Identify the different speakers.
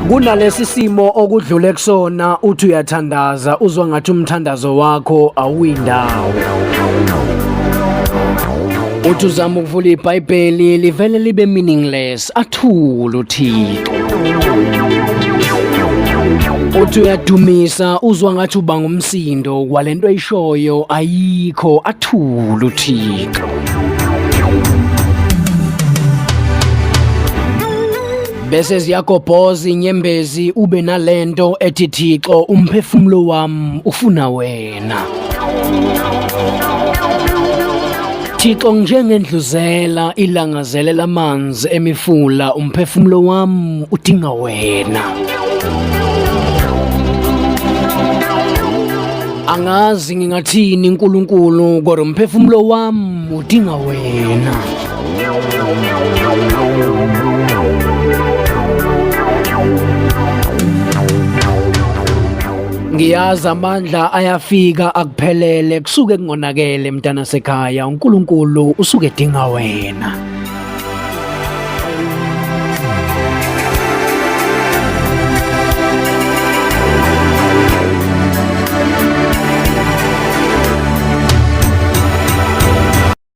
Speaker 1: Kunalesi simo okudlule kusona uthi uyathandaza uzwa ngathi umthandazo wakho awuyindawo. Uthi uzama ukuvula iBhayibheli livele libe meaningless, athule uThixo. Uthi uyadumisa uzwa ngathi uba ngumsindo kwalento ayishoyo ayikho, athule uThixo. Bese ziyagobhoza inyembezi ube nalento ethi Thixo umphefumulo wami ufuna wena. Thixo njengendluzela ilangazelela amanzi emifula umphefumulo wami udinga wena. Angazi ngingathini uNkulunkulu kodwa umphefumulo wami udinga wena. Ngiyazi amandla ayafika akuphelele kusuke kungonakele mntana sekhaya uNkulunkulu usuke edinga wena.